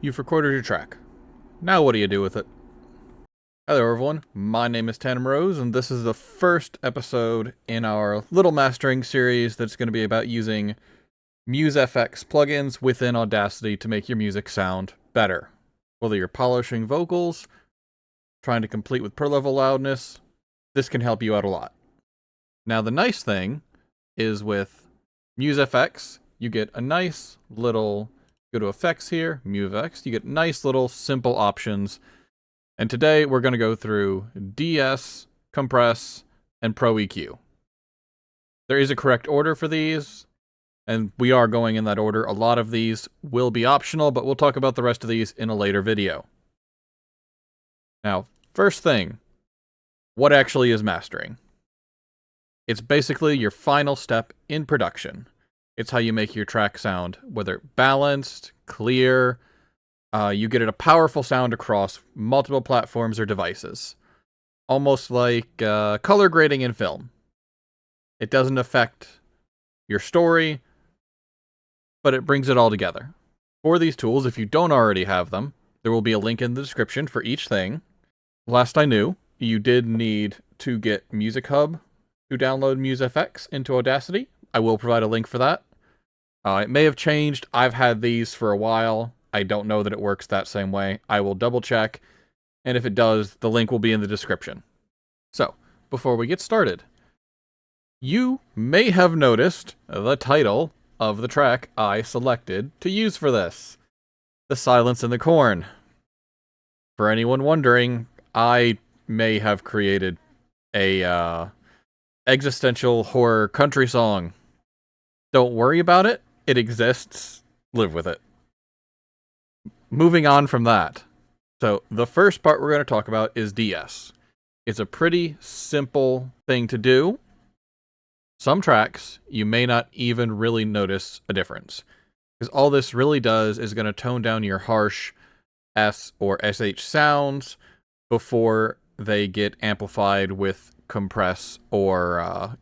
You've recorded your track. Now what do you do with it? Hello everyone, my name is Tame, and this is the first episode in our little mastering series that's going to be about using MuseFX plugins within Audacity to make your music sound better. Whether you're polishing vocals, trying to complete with per level loudness, this can help you out a lot. Now the nice thing is with MuseFX, you get a nice little, go to effects here, MuseFX, you get nice little simple options. And today we're going to go through De-Ess, Compress, and Pro EQ. There is a correct order for these, and we are going in that order. A lot of these will be optional, but we'll talk about the rest of these in a later video. Now, first thing, what actually is mastering? It's basically your final step in production. It's how you make your track sound, whether balanced, clear. You get it a powerful sound across multiple platforms or devices. Almost like color grading in film. It doesn't affect your story, but it brings it all together. For these tools, if you don't already have them, there will be a link in the description for each thing. Last I knew, you did need to get Music Hub to download MuseFX into Audacity. I will provide a link for that. It may have changed. I've had these for a while. I don't know that it works that same way. I will double check, and if it does, the link will be in the description. So, before we get started, you may have noticed the title of the track I selected to use for this, The Silence in the Corn. For anyone wondering, I may have created a existential horror country song. Don't worry about it. It exists. Live with it. Moving on from that. So, the first part we're going to talk about is De-Ess. It's a pretty simple thing to do. Some tracks, you may not even really notice a difference. Because all this really does is going to tone down your harsh S or SH sounds before they get amplified with compress or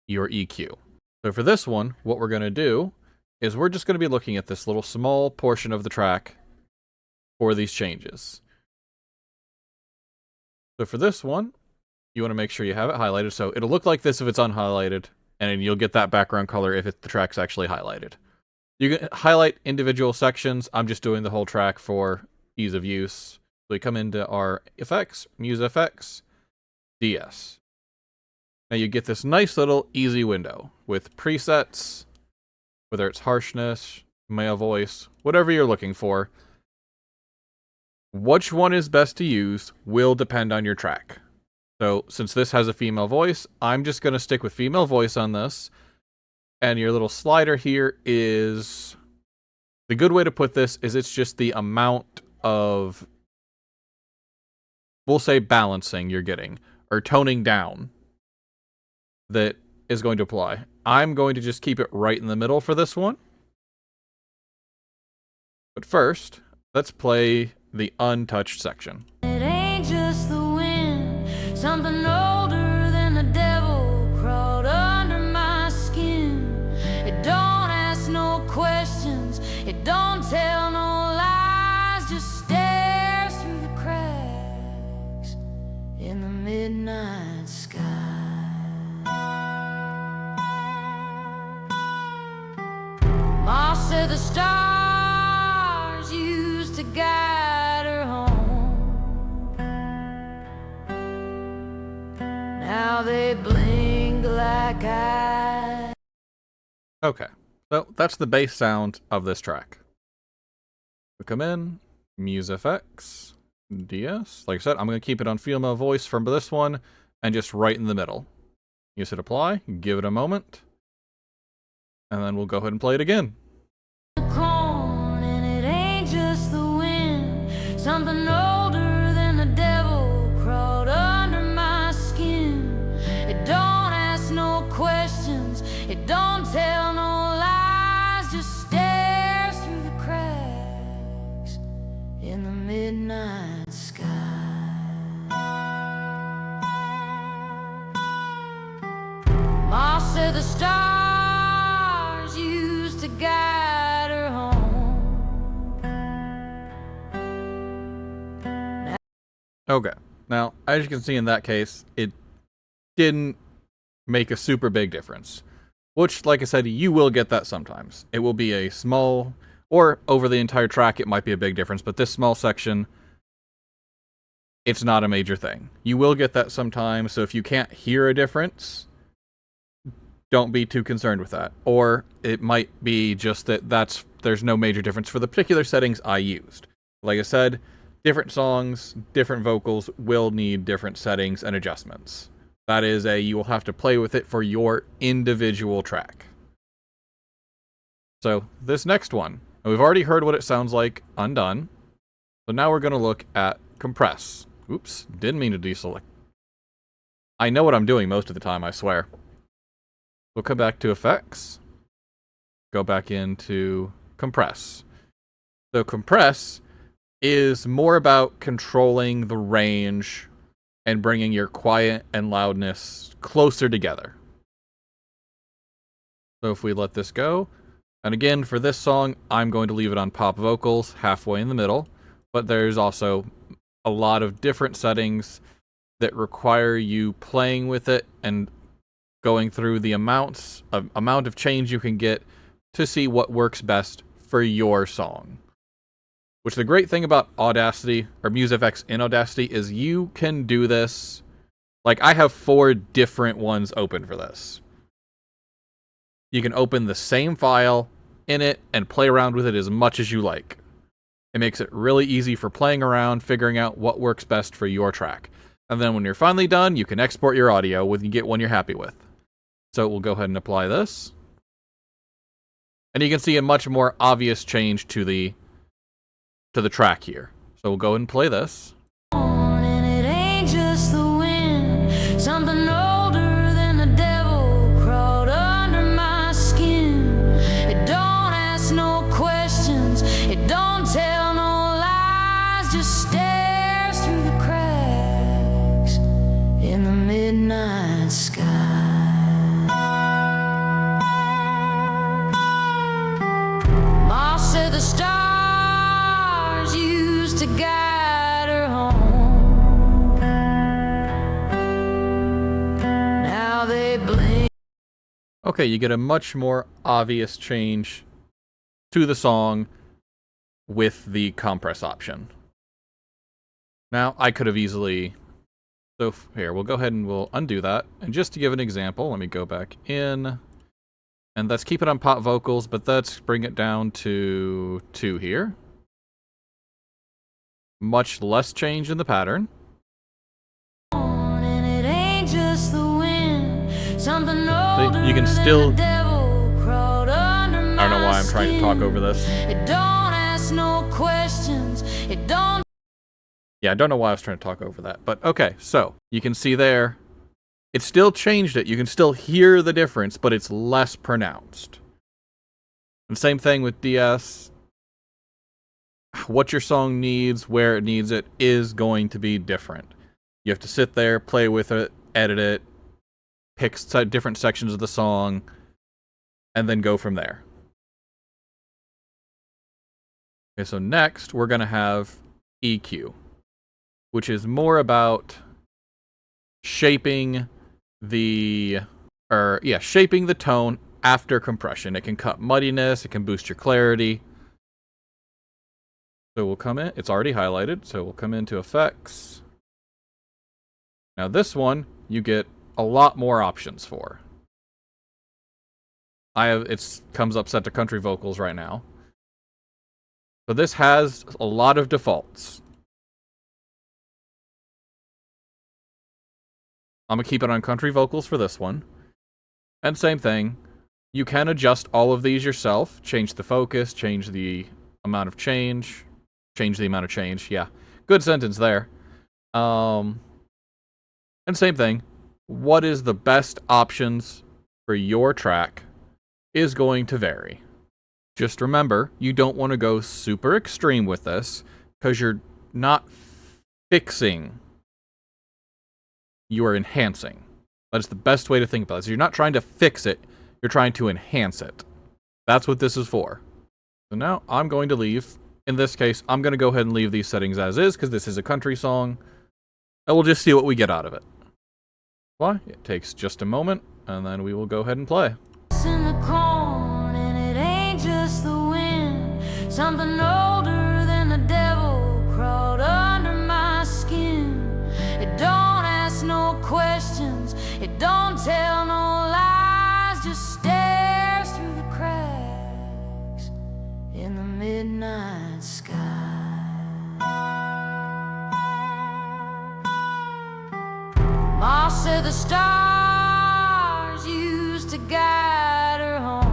your EQ. So for this one, what we're going to do is we're just going to be looking at this little small portion of the track for these changes. So for this one, you want to make sure you have it highlighted. So it'll look like this if it's unhighlighted, and you'll get that background color if the track's actually highlighted. You can highlight individual sections. I'm just doing the whole track for ease of use. So we come into our effects, MuseFX, De-Ess. Now you get this nice little easy window with presets, whether it's harshness, male voice, whatever you're looking for. Which one is best to use will depend on your track. So since this has a female voice, I'm just going to stick with female voice on this. And your little slider here is... The good way to put this is it's just the amount of, we'll say, balancing you're getting, or toning down, that is going to apply. I'm going to just keep it right in the middle for this one. But first, let's play the untouched section. It ain't just the wind, something older than the devil crawled under my skin. It don't ask no questions, it don't tell no lies, just stares through the cracks in the midnight sky. Ma said the stars used to guide her home. Now they blink like eyes. Okay, so that's the bass sound of this track. We come in, MuseFX, De-Ess. Like I said, I'm going to keep it on female voice from this one, and just right in the middle. You hit apply, give it a moment, and then we'll go ahead and play it again. Corn, and it ain't just the wind, something older than the devil crawled under my skin. It don't ask no questions, it don't tell no lies, just stares through the cracks in the midnight sky. Ma said the stars used to guide her home. Okay. Now, as you can see in that case, it didn't make a super big difference. Which, like I said, you will get that sometimes. It will be a small, or over the entire track, it might be a big difference, but this small section, it's not a major thing. You will get that sometimes, so if you can't hear a difference, don't be too concerned with that. Or it might be just that there's no major difference for the particular settings I used. Like I said, different songs, different vocals will need different settings and adjustments. That is you will have to play with it for your individual track. So this next one, we've already heard what it sounds like undone. So now we're going to look at compress. Oops, didn't mean to deselect. I know what I'm doing most of the time, I swear. We'll come back to effects. Go back into compress. So compress is more about controlling the range and bringing your quiet and loudness closer together. So if we let this go, and again, for this song, I'm going to leave it on pop vocals halfway in the middle, but there's also a lot of different settings that require you playing with it and going through the amount of change you can get to see what works best for your song. Which the great thing about Audacity, or MuseFX in Audacity, is you can do this. Like, I have 4 different ones open for this. You can open the same file in it and play around with it as much as you like. It makes it really easy for playing around, figuring out what works best for your track. And then when you're finally done, you can export your audio when you get one you're happy with. So we'll go ahead and apply this. And you can see a much more obvious change to the track here. So we'll go ahead and play this. And it ain't just the wind, something older than the devil crawled under my skin. It don't ask no questions, it don't tell no lies, just stares through the cracks in the midnight sky. Ma said the stars used to guide her home. Now they blink. Okay, you get a much more obvious change to the song with the compress option. Now, I could have easily... So here, we'll go ahead and we'll undo that. And just to give an example, let me go back in. And let's keep it on pop vocals, but let's bring it down to 2 here. Much less change in the pattern. And it ain't just the wind, something So older you can than still... the devil crawled under my I don't know why I'm trying to talk skin. over this. It don't ask no questions, it don't. Yeah, I don't know why I was trying to talk over that. But okay, so you can see there, it still changed it. You can still hear the difference, but it's less pronounced. And same thing with De-Ess. What your song needs, where it needs it, is going to be different. You have to sit there, play with it, edit it, pick different sections of the song, and then go from there. Okay, so next we're going to have EQ, which is more about shaping the tone after compression. It can cut muddiness, it can boost your clarity. So we'll come in, it's already highlighted, so we'll come into effects. Now this one, you get a lot more options for. It comes up set to country vocals right now. So this has a lot of defaults. I'm going to keep it on country vocals for this one. And same thing, you can adjust all of these yourself. Change the focus, change the amount of change. Change the amount of change, yeah. Good sentence there. And same thing, what is the best options for your track is going to vary. Just remember, you don't want to go super extreme with this, because you're not fixing, you are enhancing. That is the best way to think about it. So you're not trying to fix it, you're trying to enhance it. That's what this is for. So now I'm going to leave. In this case, I'm going to go ahead and leave these settings as is, because this is a country song. And we'll just see what we get out of it. Why? It takes just a moment, and then we will go ahead and play. In the corn, and it ain't just the wind. Something older than the devil crawled under my skin. It don't ask no questions, it don't tell no lies, just stares through the cracks in the midnight sky. Ma said the stars used to guide her home.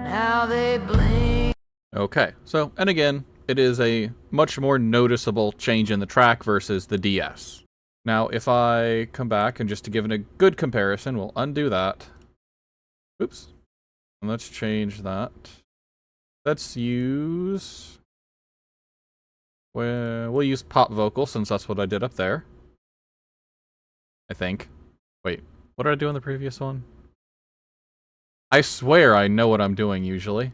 Now they blink. Okay, so, and again, it is a much more noticeable change in the track versus the De-Ess. Now, if I come back and just to give it a good comparison, we'll undo that. Oops. And let's change that. Let's use... Well, we'll use pop vocal since that's what I did up there. I think. Wait, what did I do in the previous one? I swear I know what I'm doing usually.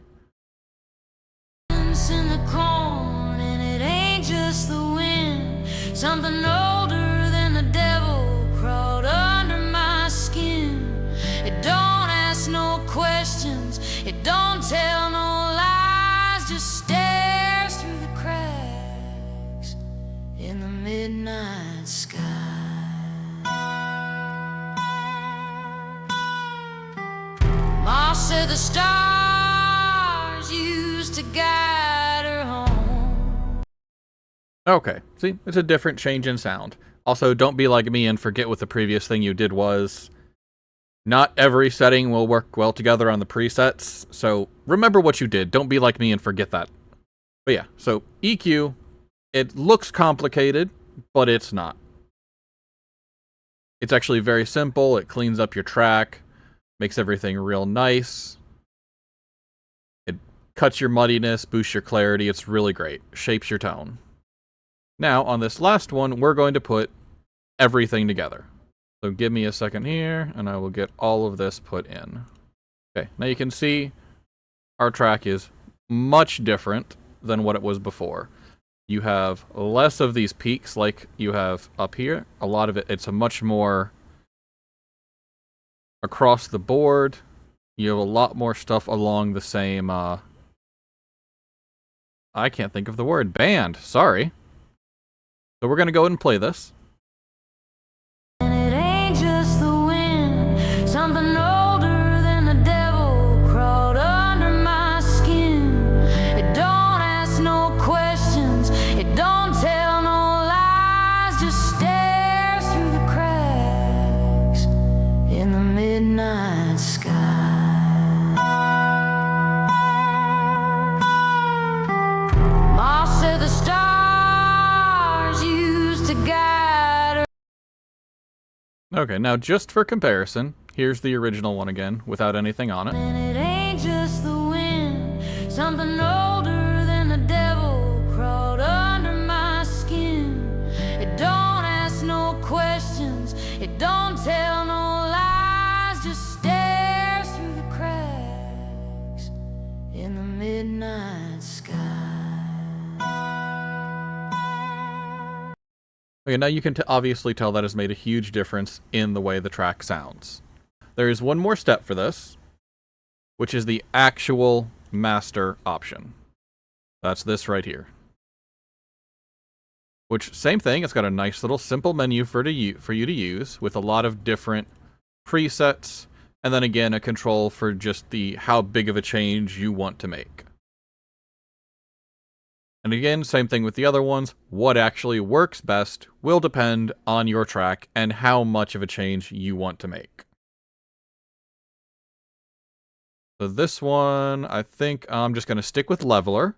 In the corn, and it ain't just the wind. Something older than the devil crawled under my skin. It don't ask no questions, it don't tell no lies, just stares through the cracks in the midnight sky. Ma said the stars used to guide her home. Okay, see, it's a different change in sound. Also, don't be like me and forget what the previous thing you did was. Not every setting will work well together on the presets, so remember what you did. Don't be like me and forget that. But yeah, so EQ, it looks complicated, but it's not. It's actually very simple. It cleans up your track, makes everything real nice. It cuts your muddiness, boosts your clarity. It's really great. Shapes your tone. Now, on this last one, we're going to put everything together. So give me a second here, and I will get all of this put in. Okay, now you can see our track is much different than what it was before. You have less of these peaks like you have up here. A lot of it, it's a much more across the board. You have a lot more stuff along the same, I can't think of the word, band, sorry. So we're going to go ahead and play this. And it ain't just the wind. Something older than the devil crawled under my skin. It don't ask no questions, it don't tell no lies, just stares through the cracks in the midnight sky. Ma said the stars used to guide her. Okay, now just for comparison, here's the original one again, without anything on it. And it ain't just the wind. Something older than the devil crawled under my skin. It don't ask no questions, it don't tell no lies, just stares through the cracks in the midnight sky. Okay, now you can obviously tell that has made a huge difference in the way the track sounds. There is one more step for this, which is the actual master option. That's this right here. Which, same thing, it's got a nice little simple menu for you to use with a lot of different presets, and then again a control for just the how big of a change you want to make. And again, same thing with the other ones. What actually works best will depend on your track and how much of a change you want to make. So this one, I think I'm just going to stick with leveler.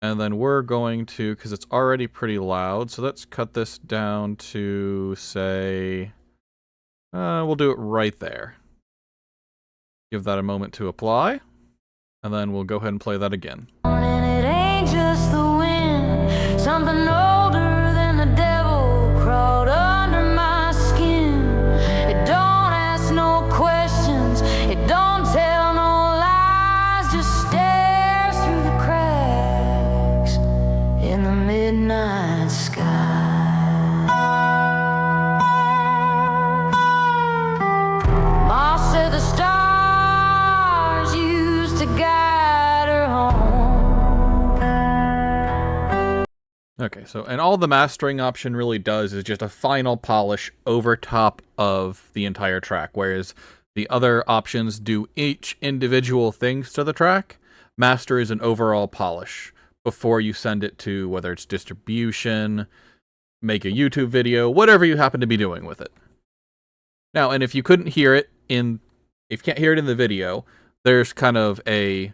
And then we're going to, because it's already pretty loud, so let's cut this down to, say, we'll do it right there. Give that a moment to apply. And then we'll go ahead and play that again. And it ain't just the wind. Something older than the devil crawled under my skin. It don't ask no questions, it don't tell no lies, just stares through the cracks in the middle. Okay, so, and all the mastering option really does is just a final polish over top of the entire track, whereas the other options do each individual things to the track. Master is an overall polish before you send it to, whether it's distribution, make a YouTube video, whatever you happen to be doing with it. Now, and if you couldn't hear it if you can't hear it in the video, there's kind of a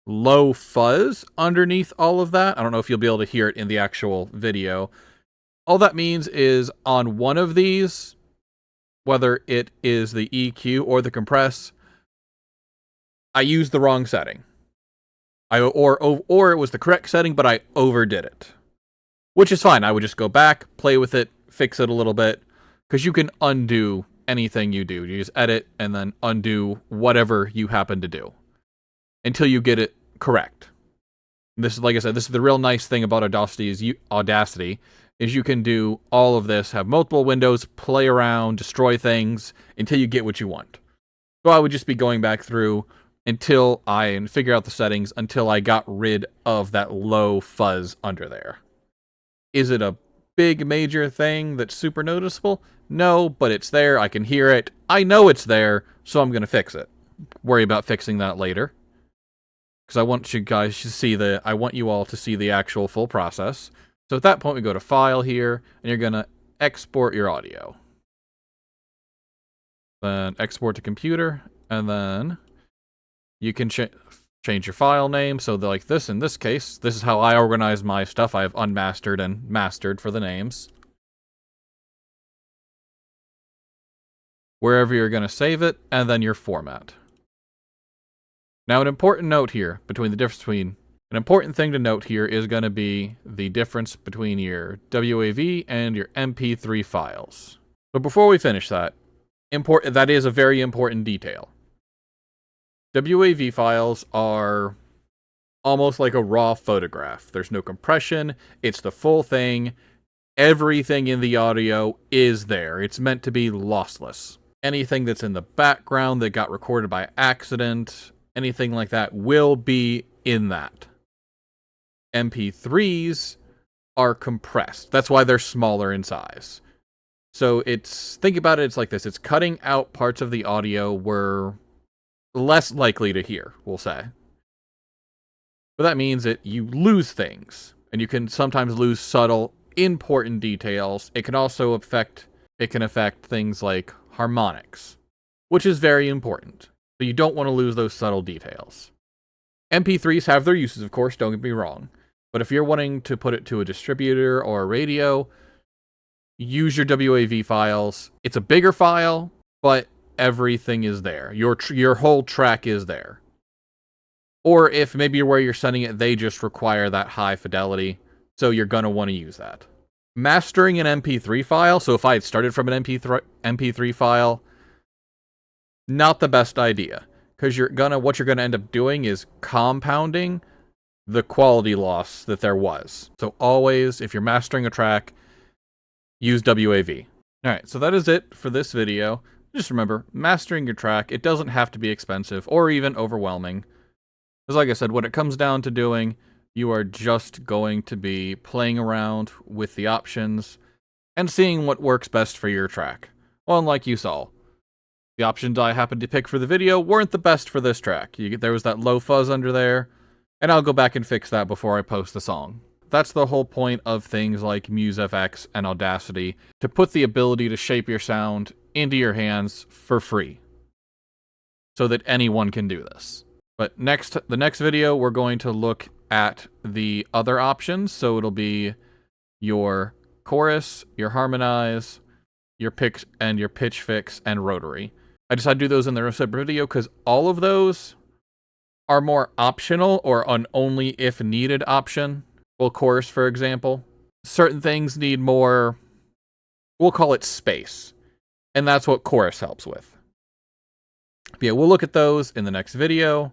low fuzz underneath all of that. I don't know if you'll be able to hear it in the actual video. All that means is on one of these, whether it is the EQ or the compress, I used the wrong setting. Or it was the correct setting, but I overdid it. Which is fine. I would just go back, play with it, fix it a little bit, because you can undo anything you do. You just edit and then undo whatever you happen to do until you get it correct. And this is, like I said, this is the real nice thing about Audacity is you can do all of this, have multiple windows, play around, destroy things until you get what you want. So I would just be going back through until I figure out the settings until I got rid of that low fuzz under there. Is it a big major thing that's super noticeable? No, but it's there. I can hear it. I know it's there, so I'm going to fix it. Worry about fixing that later. Because I want you guys to see I want you all to see the actual full process. So at that point, we go to File here, and you're going to export your audio. Then export to computer, and then you can change your file name. So like this, in this case, this is how I organize my stuff. I have unmastered and mastered for the names. Wherever you're going to save it, and then your format. Now, an important note here, an important thing to note here is going to be the difference between your WAV and your MP3 files. But before we finish that, that is a very important detail. WAV files are almost like a raw photograph. There's no compression. It's the full thing. Everything in the audio is there. It's meant to be lossless. Anything that's in the background that got recorded by accident, anything like that will be in that. MP3s are compressed. That's why they're smaller in size. So think about it, it's like this. It's cutting out parts of the audio we're less likely to hear, we'll say. But that means that you lose things, and you can sometimes lose subtle, important details. It can also affect things like harmonics, which is very important. So you don't want to lose those subtle details. MP3s have their uses, of course, don't get me wrong. But if you're wanting to put it to a distributor or a radio, use your WAV files. It's a bigger file, but everything is there. Your whole track is there. Or if maybe where you're sending it, they just require that high fidelity, so you're going to want to use that. Mastering an MP3 file, so if I had started from an MP3 file, not the best idea, because what you're gonna end up doing is compounding the quality loss that there was. So always, if you're mastering a track, use WAV. Alright, so that is it for this video. Just remember, mastering your track, it doesn't have to be expensive or even overwhelming. Because like I said, what it comes down to doing, you are just going to be playing around with the options and seeing what works best for your track. Well, like you saw, the options I happened to pick for the video weren't the best for this track. There was that low fuzz under there, and I'll go back and fix that before I post the song. That's the whole point of things like MuseFX and Audacity, to put the ability to shape your sound into your hands for free, so that anyone can do this. But the next video, we're going to look at the other options, so it'll be your chorus, your harmonize, your pitch fix, and rotary. I decided to do those in their separate video because all of those are more optional or an only if needed option. Well, chorus, for example. Certain things need more, we'll call it space. And that's what chorus helps with. But yeah, we'll look at those in the next video.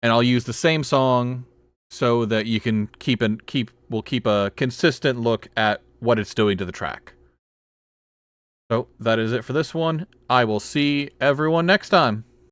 And I'll use the same song so that you can we'll keep a consistent look at what it's doing to the track. So that is it for this one. I will see everyone next time.